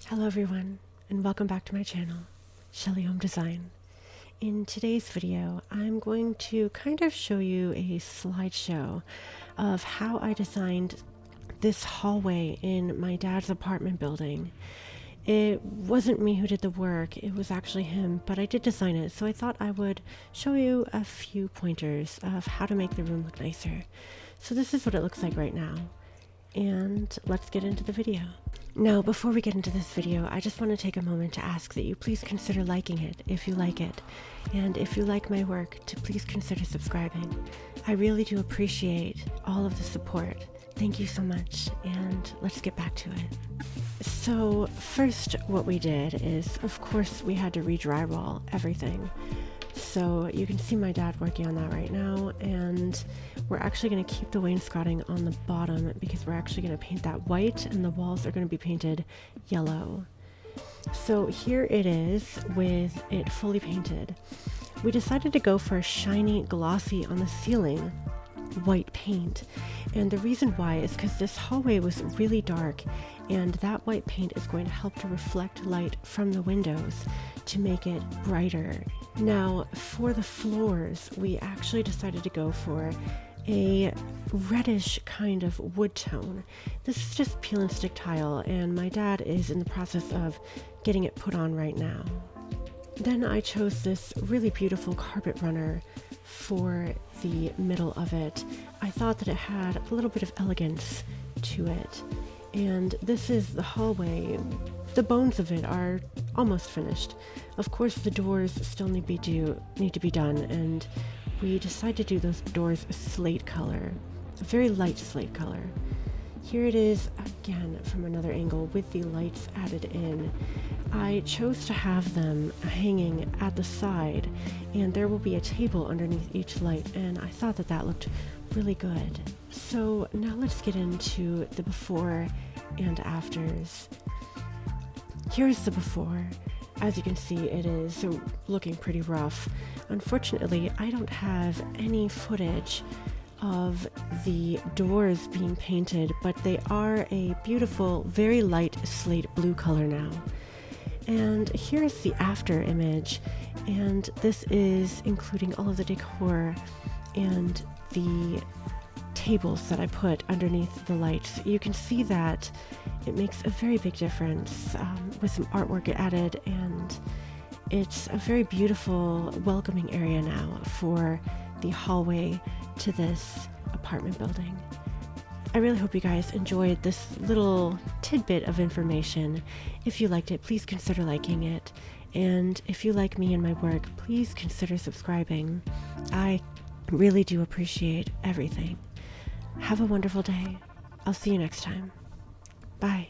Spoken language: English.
Hello everyone, and welcome back to my channel, Shelly Home Design. In today's video, I'm going to kind of show you a slideshow of how I designed this hallway in my dad's apartment building. It wasn't me who did the work, it was actually him, but I did design it, so I thought I would show you a few pointers of how to make the room look nicer. So this is what it looks like right now, and let's get into the video. Now, before we get into this video, I just want to take a moment to ask that you please consider liking it if you like it, and if you like my work, to please consider subscribing. I really do appreciate all of the support. Thank you so much, and let's get back to it. So first, what we did is, of course, we had to re-drywall everything. So you can see my dad working on that right now, and we're actually going to keep the wainscoting on the bottom because we're actually going to paint that white, and the walls are going to be painted yellow. So here it is with it fully painted. We decided to go for a shiny, glossy on the ceiling white paint, and the reason why is because this hallway was really dark, and that white paint is going to help to reflect light from the windows to make it brighter. Now, for the floors, we actually decided to go for a reddish kind of wood tone. This is just peel and stick tile, and my dad is in the process of getting it put on right now. Then I chose this really beautiful carpet runner for the middle of it. I thought that it had a little bit of elegance to it. And this is the hallway. The bones of it are almost finished. Of course, the doors still need to be done, and we decided to do those doors a slate color, a very light slate color. Here it is again from another angle with the lights added in. I chose to have them hanging at the side, and there will be a table underneath each light, and I thought that that looked really good. So now let's get into the before and afters. Here's the before. As you can see, it is looking pretty rough. Unfortunately, I don't have any footage of the doors being painted, but they are a beautiful, very light slate blue color now. And here's the after image, and this is including all of the decor and the tables that I put underneath the lights. You can see that it makes a very big difference with some artwork added, and it's a very beautiful, welcoming area now for the hallway to this apartment building. I really hope you guys enjoyed this little tidbit of information. If you liked it, please consider liking it. And if you like me and my work, please consider subscribing. I really do appreciate everything. Have a wonderful day. I'll see you next time. Bye.